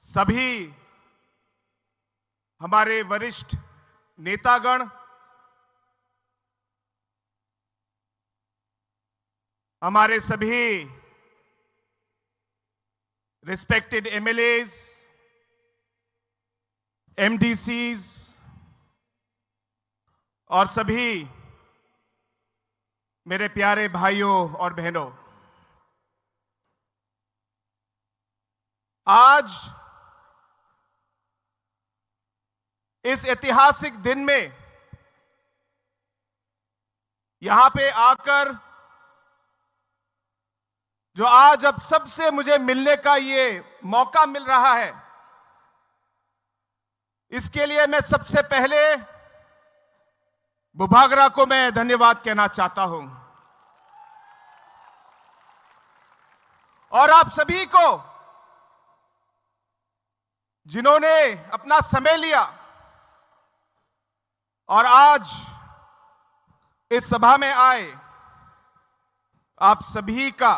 सभी हमारे वरिष्ठ नेतागण, हमारे सभी रिस्पेक्टेड एमएलएज, एमडीसीज और सभी मेरे प्यारे भाइयों और बहनों, आज इस ऐतिहासिक दिन में यहां पे आकर जो आज अब सबसे मुझे मिलने का ये मौका मिल रहा है, इसके लिए मैं सबसे पहले बुभागरा को मैं धन्यवाद कहना चाहता हूं और आप सभी को जिन्होंने अपना समय लिया और आज इस सभा में आए। आप सभी का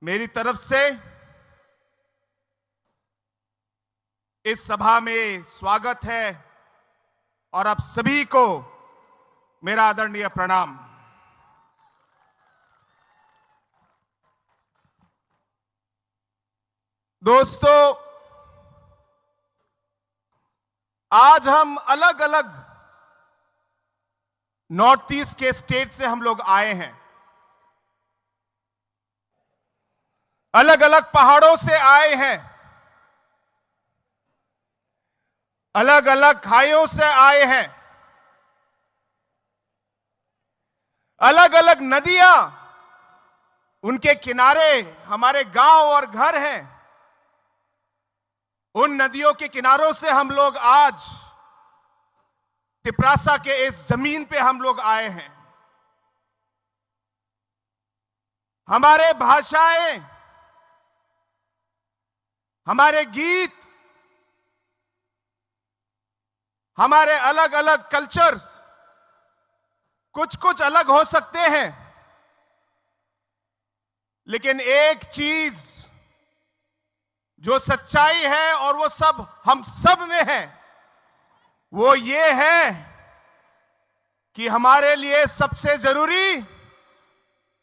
मेरी तरफ से इस सभा में स्वागत है और आप सभी को मेरा आदरणीय प्रणाम। दोस्तों, आज हम अलग अलग नॉर्थ ईस्ट के स्टेट से हम लोग आए हैं, अलग अलग पहाड़ों से आए हैं, अलग अलग खाइयों से आए हैं, अलग अलग नदियां, उनके किनारे हमारे गांव और घर हैं। उन नदियों के किनारों से हम लोग आज तिपरासा के इस जमीन पे हम लोग आए हैं। हमारे भाषाएं, हमारे गीत, हमारे अलग अलग कल्चर्स कुछ कुछ अलग हो सकते हैं, लेकिन एक चीज जो सच्चाई है और वो सब हम सब में है, वो ये है कि हमारे लिए सबसे जरूरी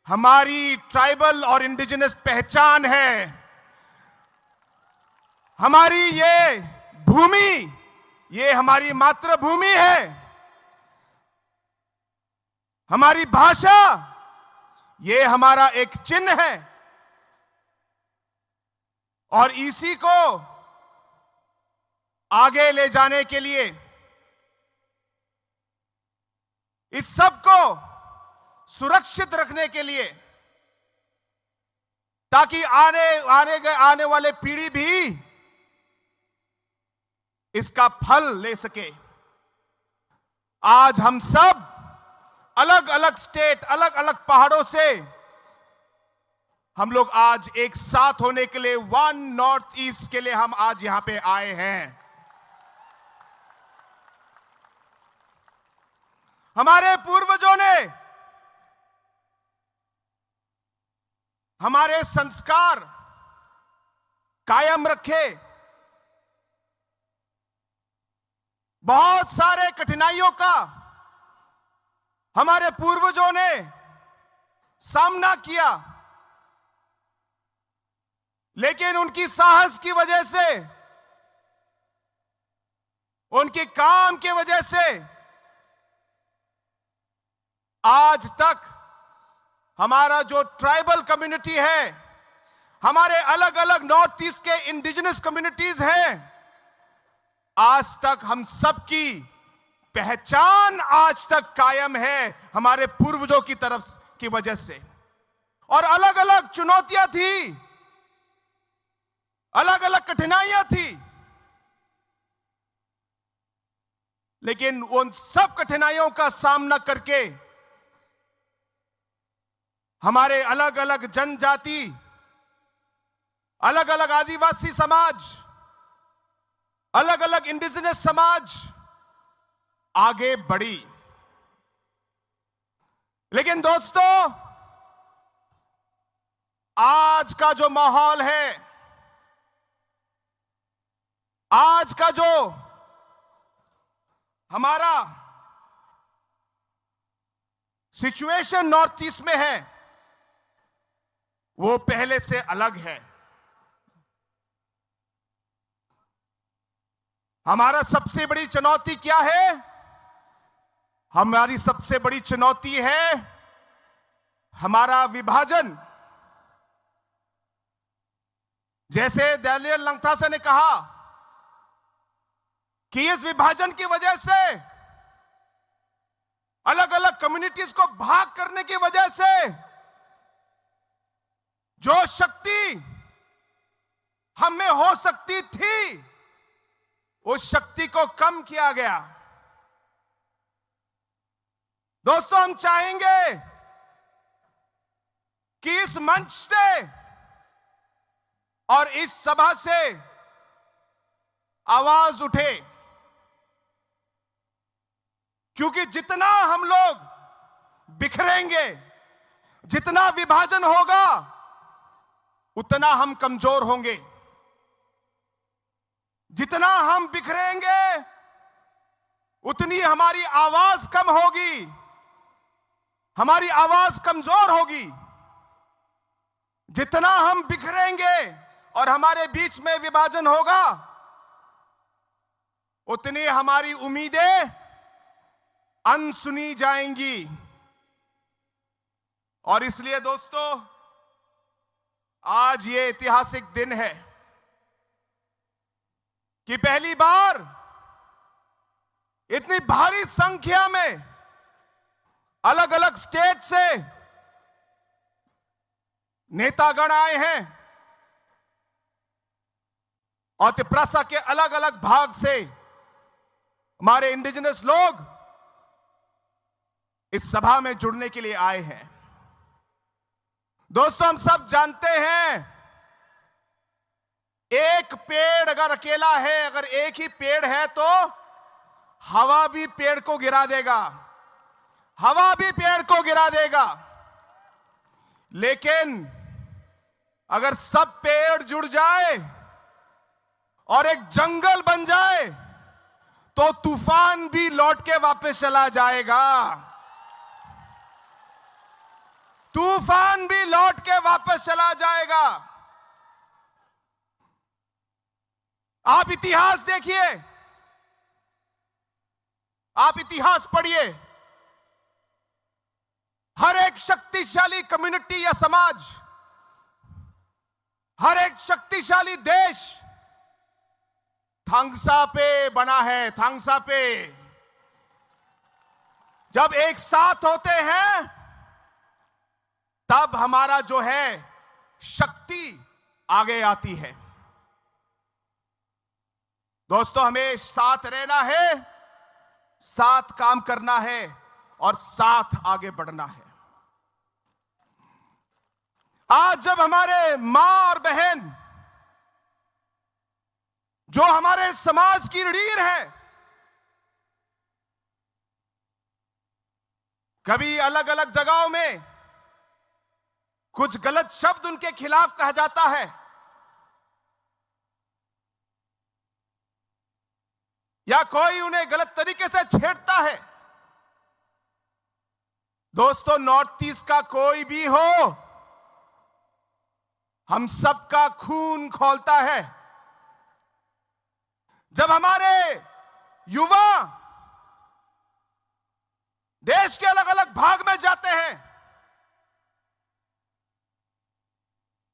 हमारी ट्राइबल और इंडिजिनस पहचान है। हमारी ये भूमि, ये हमारी मातृभूमि है। हमारी भाषा, ये हमारा एक चिन्ह है और इसी को आगे ले जाने के लिए, इस सब को सुरक्षित रखने के लिए, ताकि आने वाले पीढ़ी भी इसका फल ले सके, आज हम सब अलग अलग स्टेट, अलग अलग पहाड़ों से हम लोग आज एक साथ होने के लिए, वन नॉर्थ ईस्ट के लिए हम आज यहां पे आए हैं। हमारे पूर्वजों ने हमारे संस्कार कायम रखे, बहुत सारे कठिनाइयों का हमारे पूर्वजों ने सामना किया, लेकिन उनकी साहस की वजह से, उनके काम की वजह से आज तक हमारा जो ट्राइबल कम्युनिटी है, हमारे अलग अलग नॉर्थ ईस्ट के इंडिजिनस कम्युनिटीज हैं, आज तक हम सबकी पहचान आज तक कायम है हमारे पूर्वजों की तरफ की वजह से। और अलग अलग चुनौतियां थी, अलग अलग कठिनाइयां थी, लेकिन उन सब कठिनाइयों का सामना करके हमारे अलग अलग जनजाति, अलग अलग आदिवासी समाज, अलग अलग इंडिजिनस समाज आगे बढ़ी। लेकिन दोस्तों, आज का जो माहौल है, आज का जो हमारा सिचुएशन नॉर्थ ईस्ट में है वो पहले से अलग है। हमारा सबसे बड़ी चुनौती क्या है? हमारी सबसे बड़ी चुनौती है हमारा विभाजन। जैसे दलित लंगथासा ने कहा कि इस विभाजन की वजह से, अलग अलग कम्युनिटीज को भाग करने की वजह से जो शक्ति हम में हो सकती थी उस शक्ति को कम किया गया। दोस्तों, हम चाहेंगे कि इस मंच से और इस सभा से आवाज उठे, क्योंकि जितना हम लोग बिखरेंगे, जितना विभाजन होगा, उतना हम कमजोर होंगे। जितना हम बिखरेंगे उतनी हमारी आवाज कम होगी, हमारी आवाज कमजोर होगी। जितना हम बिखरेंगे और हमारे बीच में विभाजन होगा, उतनी हमारी उम्मीदें अनसुनी जाएंगी। और इसलिए दोस्तों, आज ये ऐतिहासिक दिन है कि पहली बार इतनी भारी संख्या में अलग अलग स्टेट से नेतागण आए हैं और त्रिपुरा के अलग अलग भाग से हमारे इंडिजिनस लोग इस सभा में जुड़ने के लिए आए हैं। दोस्तों, हम सब जानते हैं एक पेड़ अगर अकेला है, अगर एक ही पेड़ है तो हवा भी पेड़ को गिरा देगा, हवा भी पेड़ को गिरा देगा। लेकिन अगर सब पेड़ जुड़ जाए और एक जंगल बन जाए तो तूफान भी लौट के वापस चला जाएगा, तूफान भी लौट के वापस चला जाएगा। आप इतिहास देखिए, आप इतिहास पढ़िए। हर एक शक्तिशाली कम्युनिटी या समाज, हर एक शक्तिशाली देश थांगसा पे बना है। थांगसा पे जब एक साथ होते हैं तब हमारा जो है शक्ति आगे आती है। दोस्तों, हमें साथ रहना है, साथ काम करना है और साथ आगे बढ़ना है। आज जब हमारे मां और बहन जो हमारे समाज की रीढ़ है, कभी अलग अलग जगहों में कुछ गलत शब्द उनके खिलाफ कहा जाता है, या कोई उन्हें गलत तरीके से छेड़ता है। दोस्तों, नॉर्थ ईस्ट का कोई भी हो, हम सबका खून खौलता है। जब हमारे युवा देश के अलग अलग भाग में जाते हैं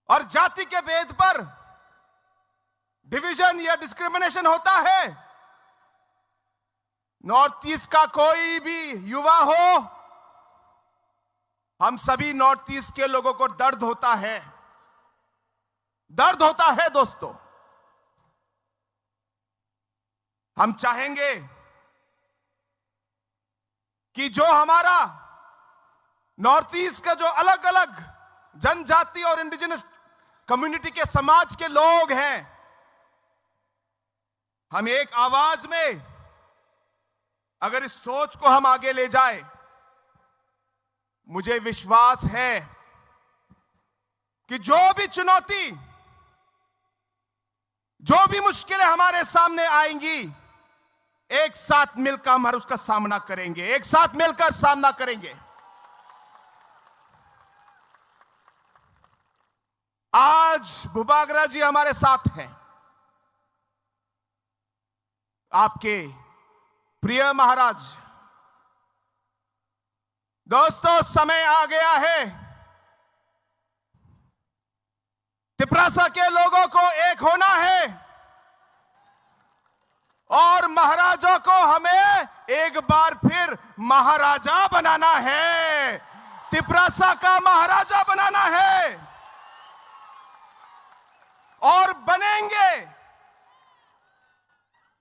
और जाति के भेद पर डिवीजन या डिस्क्रिमिनेशन होता है, नॉर्थ ईस्ट का कोई भी युवा हो, हम सभी नॉर्थ ईस्ट के लोगों को दर्द होता है, दर्द होता है। दोस्तों, हम चाहेंगे कि जो हमारा नॉर्थ ईस्ट का जो अलग अलग जनजाति और इंडिजिनस कम्युनिटी के समाज के लोग हैं, हम एक आवाज में अगर इस सोच को हम आगे ले जाए, मुझे विश्वास है कि जो भी चुनौती जो भी मुश्किलें हमारे सामने आएंगी, एक साथ मिलकर हम उसका सामना करेंगे, एक साथ मिलकर सामना करेंगे। आज भूपाग्रा जी हमारे साथ हैं, आपके प्रिय महाराज। दोस्तों, समय आ गया है, तिपरासा के लोगों को एक होना है और महाराजा को हमें एक बार फिर महाराजा बनाना है, तिपरासा का महाराजा बनाना है और बनेंगे।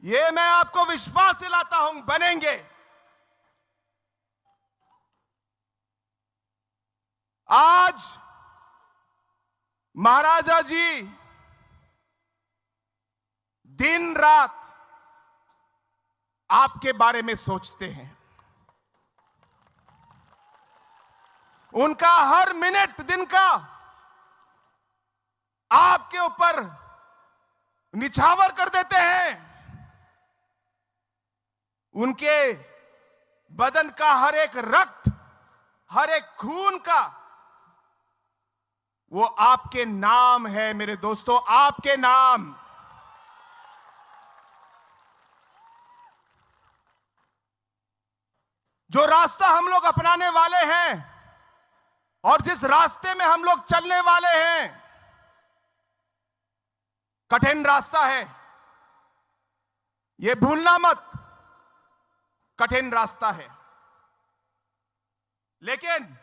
ये मैं आपको विश्वास दिलाता हूं, बनेंगे। आज महाराजा जी दिन रात आपके बारे में सोचते हैं। उनका हर मिनट दिन का आपके ऊपर निछावर कर देते हैं। उनके बदन का हर एक रक्त, हर एक खून का वो आपके नाम है मेरे दोस्तों, आपके नाम। जो रास्ता हम लोग अपनाने वाले हैं और जिस रास्ते में हम लोग चलने वाले हैं, कठिन रास्ता है, यह भूलना मत, कठिन रास्ता है। लेकिन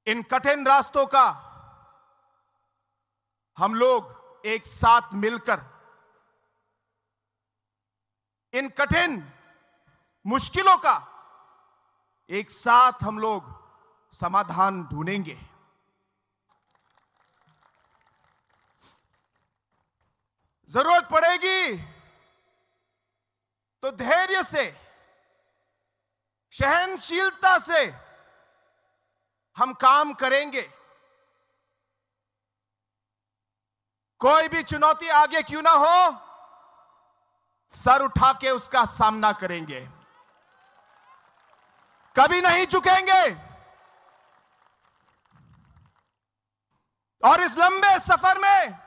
इन कठिन रास्तों का हम लोग एक साथ मिलकर इन कठिन मुश्किलों का एक साथ हम लोग समाधान ढूंढेंगे। जरूरत पड़ेगी तो धैर्य से, सहनशीलता से हम काम करेंगे। कोई भी चुनौती आगे क्यों ना हो, सर उठा के उसका सामना करेंगे, कभी नहीं झुकेंगे। और इस लंबे सफर में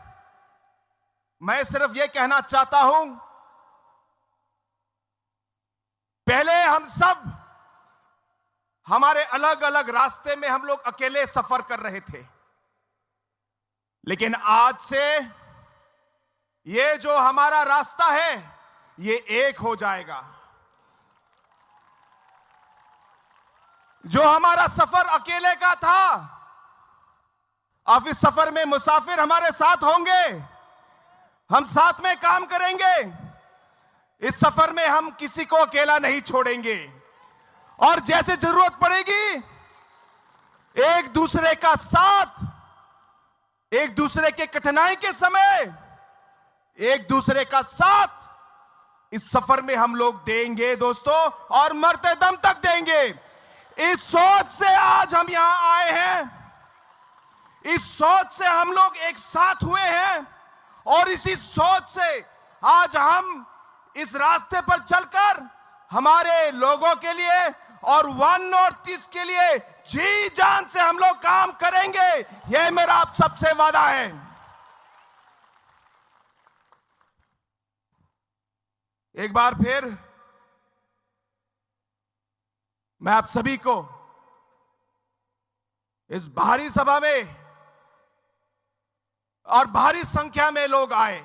मैं सिर्फ यह कहना चाहता हूं, पहले हम सब हमारे अलग अलग रास्ते में हम लोग अकेले सफर कर रहे थे, लेकिन आज से ये जो हमारा रास्ता है ये एक हो जाएगा। जो हमारा सफर अकेले का था, अब इस सफर में मुसाफिर हमारे साथ होंगे, हम साथ में काम करेंगे। इस सफर में हम किसी को अकेला नहीं छोड़ेंगे और जैसे जरूरत पड़ेगी एक दूसरे का साथ, एक दूसरे के कठिनाई के समय एक दूसरे का साथ इस सफर में हम लोग देंगे दोस्तों, और मरते दम तक देंगे। इस सोच से आज हम यहां आए हैं, इस सोच से हम लोग एक साथ हुए हैं और इसी सोच से आज हम इस रास्ते पर चलकर हमारे लोगों के लिए और वन नॉर्थ ईस्ट के लिए जी जान से हम लोग काम करेंगे। यह मेरा आप सबसे वादा है। एक बार फिर मैं आप सभी को इस भारी सभा में और भारी संख्या में लोग आए,